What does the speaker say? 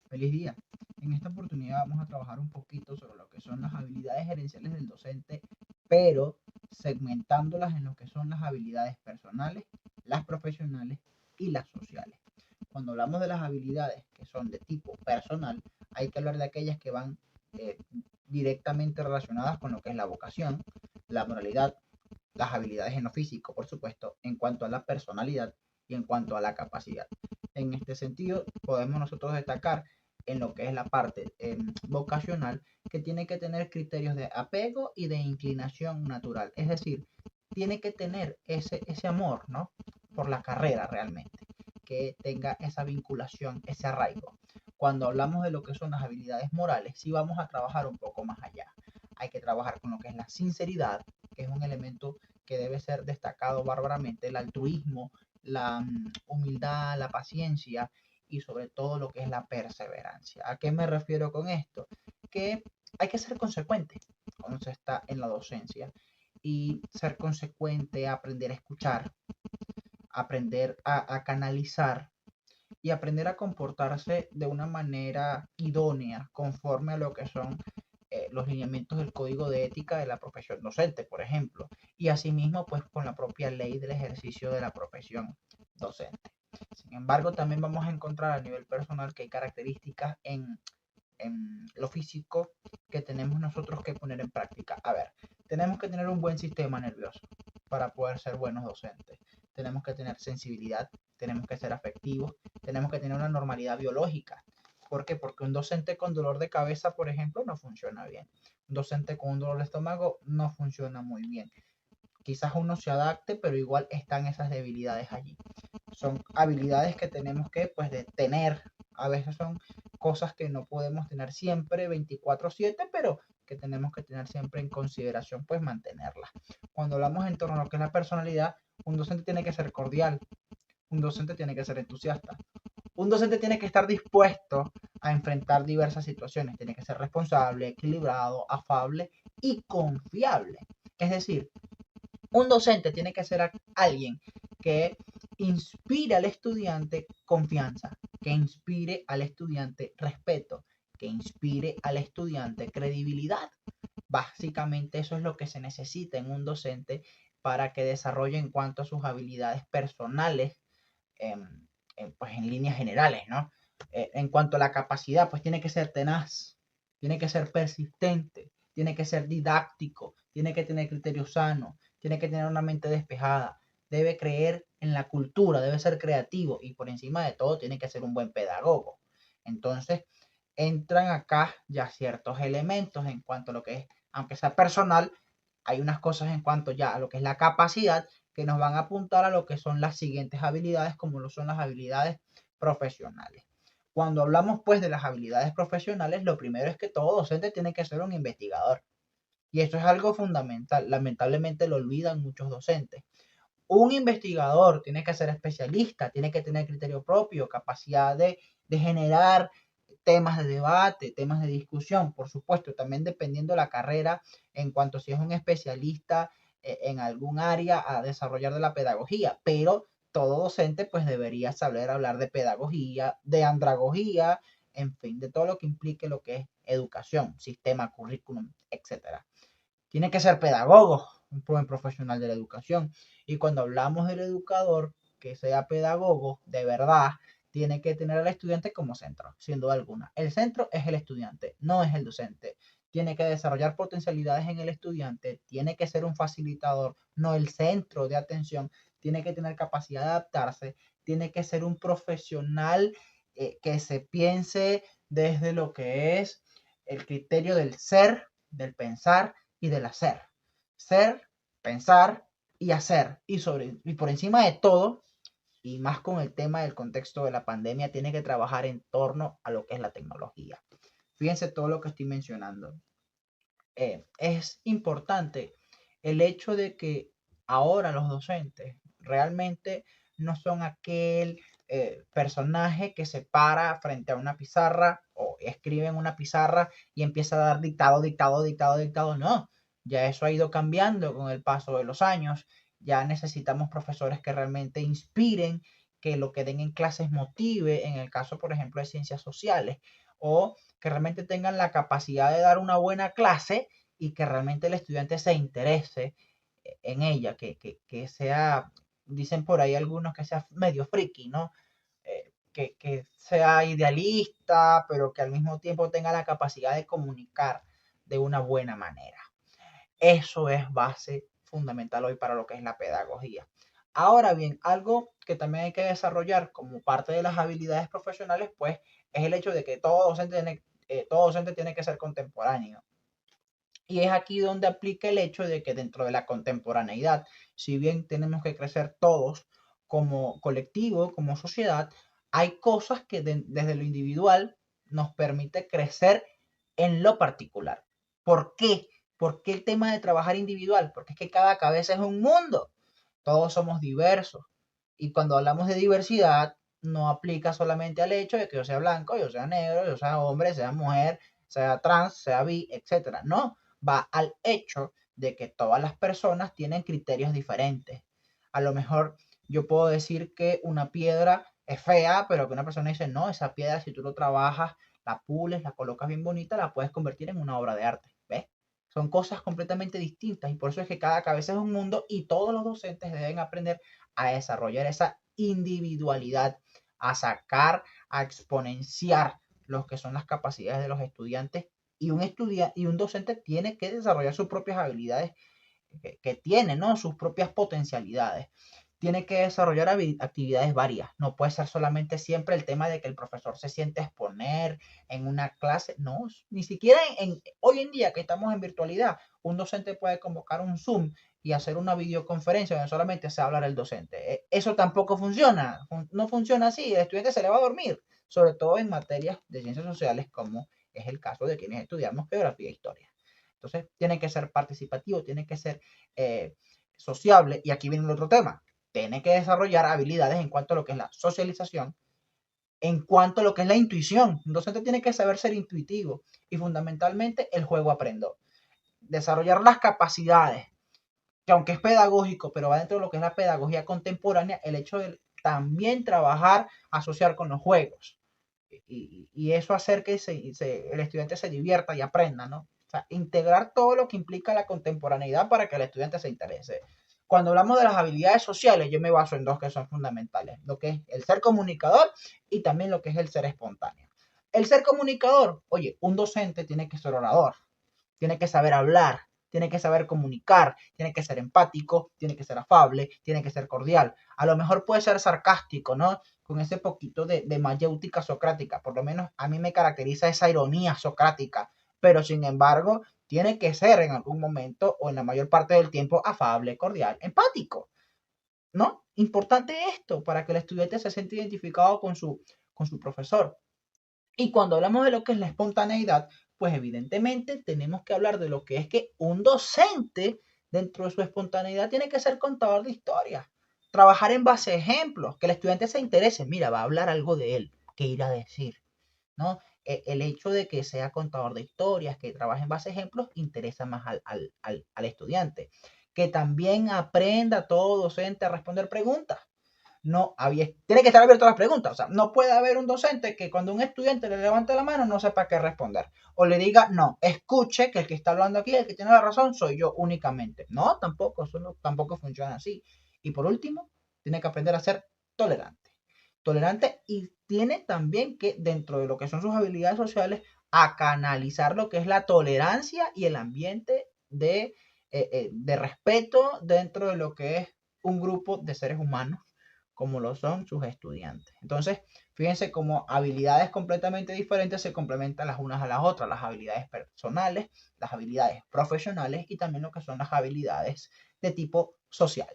Feliz día. En esta oportunidad vamos a trabajar un poquito sobre lo que son las habilidades gerenciales del docente, pero segmentándolas en lo que son las habilidades personales, las profesionales y las sociales. Cuando hablamos de las habilidades que son de tipo personal, hay que hablar de aquellas que van eh, directamente relacionadas con lo que es la vocación, la moralidad, las habilidades en lo físico, por supuesto, en cuanto a la personalidad y en cuanto a la capacidad. En este sentido, podemos nosotros destacar en lo que es la parte vocacional, que tiene que tener criterios de apego y de inclinación natural. Es decir, tiene que tener ese amor, ¿no? Por la carrera realmente, que tenga esa vinculación, ese arraigo. Cuando hablamos de lo que son las habilidades morales, sí vamos a trabajar un poco más allá. Hay que trabajar con lo que es la sinceridad, que es un elemento que debe ser destacado bárbaramente, el altruismo, la humildad, la paciencia y sobre todo lo que es la perseverancia. ¿A qué me refiero con esto? Que hay que ser consecuente cuando se está en la docencia y ser consecuente, aprender a escuchar, aprender a canalizar y aprender a comportarse de una manera idónea conforme a lo que son los lineamientos del código de ética de la profesión docente, por ejemplo, y asimismo pues con la propia ley del ejercicio de la profesión docente. Sin embargo, también vamos a encontrar a nivel personal que hay características en lo físico que tenemos nosotros que poner en práctica. A ver, tenemos que tener un buen sistema nervioso para poder ser buenos docentes. Tenemos que tener sensibilidad, tenemos que ser afectivos, tenemos que tener una normalidad biológica. ¿Por qué? Porque un docente con dolor de cabeza, por ejemplo, no funciona bien. Un docente con un dolor de estómago no funciona muy bien. Quizás uno se adapte, pero igual están esas debilidades allí. Son habilidades que tenemos que, pues, de tener. A veces son cosas que no podemos tener siempre 24/7, pero que tenemos que tener siempre en consideración, pues, mantenerlas. Cuando hablamos en torno a lo que es la personalidad, un docente tiene que ser cordial, un docente tiene que ser entusiasta, un docente tiene que estar dispuesto a enfrentar diversas situaciones, tiene que ser responsable, equilibrado, afable y confiable. Es decir, un docente tiene que ser alguien que inspire al estudiante confianza, que inspire al estudiante respeto, que inspire al estudiante credibilidad. Básicamente eso es lo que se necesita en un docente para que desarrolle en cuanto a sus habilidades personales, pues en líneas generales, ¿no? En cuanto a la capacidad, pues tiene que ser tenaz, tiene que ser persistente, tiene que ser didáctico, tiene que tener criterio sano, tiene que tener una mente despejada, debe creer en la cultura, debe ser creativo y por encima de todo tiene que ser un buen pedagogo. Entonces, entran acá ya ciertos elementos en cuanto a lo que es, aunque sea personal, hay unas cosas en cuanto ya a lo que es la capacidad que nos van a apuntar a lo que son las siguientes habilidades, como lo son las habilidades profesionales. Cuando hablamos pues de las habilidades profesionales, lo primero es que todo docente tiene que ser un investigador. Y esto es algo fundamental. Lamentablemente lo olvidan muchos docentes. Un investigador tiene que ser especialista, tiene que tener criterio propio, capacidad de generar temas de debate, temas de discusión, por supuesto, también dependiendo de la carrera, en cuanto si es un especialista en algún área a desarrollar de la pedagogía, pero todo docente pues debería saber hablar de pedagogía, de andragogía, en fin, de todo lo que implique lo que es educación, sistema, currículum, etcétera. Tiene que ser pedagogo, un buen profesional de la educación. Y cuando hablamos del educador, que sea pedagogo, de verdad, tiene que tener al estudiante como centro, sin duda alguna. El centro es el estudiante, no es el docente. Tiene que desarrollar potencialidades en el estudiante, tiene que ser un facilitador, no el centro de atención, tiene que tener capacidad de adaptarse, tiene que ser un profesional que se piense desde lo que es el criterio del ser, del pensar y del hacer. Ser, pensar y hacer. Y por encima de todo, y más con el tema del contexto de la pandemia, tiene que trabajar en torno a lo que es la tecnología. Fíjense todo lo que estoy mencionando. Es importante el hecho de que ahora los docentes realmente no son aquel personaje que se para frente a una pizarra o escribe en una pizarra y empieza a dar dictado, dictado, dictado, dictado. No, ya eso ha ido cambiando con el paso de los años. Ya necesitamos profesores que realmente inspiren, que lo que den en clases motive, en el caso, por ejemplo, de ciencias sociales, o que realmente tengan la capacidad de dar una buena clase y que realmente el estudiante se interese en ella, que sea, dicen por ahí algunos, que sea medio friki, ¿no? Que sea idealista, pero que al mismo tiempo tenga la capacidad de comunicar de una buena manera. Eso es base fundamental hoy para lo que es la pedagogía. Ahora bien, algo que también hay que desarrollar como parte de las habilidades profesionales, pues, es el hecho de que todo docente tiene que ser contemporáneo. Y es aquí donde aplica el hecho de que dentro de la contemporaneidad, si bien tenemos que crecer todos como colectivo, como sociedad, hay cosas que desde lo individual nos permite crecer en lo particular. ¿Por qué? ¿Por qué el tema de trabajar individual? Porque es que cada cabeza es un mundo. Todos somos diversos. Y cuando hablamos de diversidad, no aplica solamente al hecho de que yo sea blanco, yo sea negro, yo sea hombre, sea mujer, sea trans, sea bi, etc. No, va al hecho de que todas las personas tienen criterios diferentes. A lo mejor yo puedo decir que una piedra es fea, pero que una persona dice, no, esa piedra si tú lo trabajas, la pules, la colocas bien bonita, la puedes convertir en una obra de arte. ¿Ves? Son cosas completamente distintas y por eso es que cada cabeza es un mundo y todos los docentes deben aprender a desarrollar esa individualidad, a sacar, a exponenciar lo que son las capacidades de los estudiantes y un docente tiene que desarrollar sus propias habilidades que tiene, ¿no? Sus propias potencialidades. Tiene que desarrollar actividades varias. No puede ser solamente siempre el tema de que el profesor se siente a exponer en una clase. No, ni siquiera hoy en día que estamos en virtualidad, un docente puede convocar un Zoom y hacer una videoconferencia donde solamente se habla el docente. Eso tampoco funciona. No funciona así. El estudiante se le va a dormir, sobre todo en materias de ciencias sociales como es el caso de quienes estudiamos geografía e historia. Entonces, tiene que ser participativo, tiene que ser sociable. Y aquí viene el otro tema. Tiene que desarrollar habilidades en cuanto a lo que es la socialización, en cuanto a lo que es la intuición. Un docente tiene que saber ser intuitivo y fundamentalmente el juego aprendo. Desarrollar las capacidades, que aunque es pedagógico, pero va dentro de lo que es la pedagogía contemporánea, el hecho de también trabajar, asociar con los juegos. Y eso hacer que el estudiante se divierta y aprenda, ¿no? O sea, integrar todo lo que implica la contemporaneidad para que el estudiante se interese. Cuando hablamos de las habilidades sociales, yo me baso en dos que son fundamentales, lo que es el ser comunicador y también lo que es el ser espontáneo. El ser comunicador, oye, un docente tiene que ser orador, tiene que saber hablar, tiene que saber comunicar, tiene que ser empático, tiene que ser afable, tiene que ser cordial. A lo mejor puede ser sarcástico, ¿no? Con ese poquito de mayéutica socrática. Por lo menos a mí me caracteriza esa ironía socrática. Pero sin embargo, tiene que ser en algún momento o en la mayor parte del tiempo afable, cordial, empático, ¿no? Importante esto para que el estudiante se sienta identificado con su profesor. Y cuando hablamos de lo que es la espontaneidad, pues evidentemente tenemos que hablar de lo que es que un docente dentro de su espontaneidad tiene que ser contador de historias, trabajar en base a ejemplos, que el estudiante se interese, mira, va a hablar algo de él, qué ir a decir, ¿no? El hecho de que sea contador de historias, que trabaje en base a ejemplos, interesa más al estudiante. Que también aprenda todo docente a responder preguntas, no había, tiene que estar abierto a las preguntas. O sea, no puede haber un docente que cuando un estudiante le levante la mano no sepa qué responder. O le diga, no, escuche que el que está hablando aquí, el que tiene la razón, soy yo únicamente. No, tampoco, eso no, tampoco funciona así. Y por último, tiene que aprender a ser tolerante. Tolerante y tiene también que, dentro de lo que son sus habilidades sociales, a canalizar lo que es la tolerancia y el ambiente de respeto dentro de lo que es un grupo de seres humanos como lo son sus estudiantes. Entonces, fíjense cómo habilidades completamente diferentes se complementan las unas a las otras, las habilidades personales, las habilidades profesionales y también lo que son las habilidades de tipo social.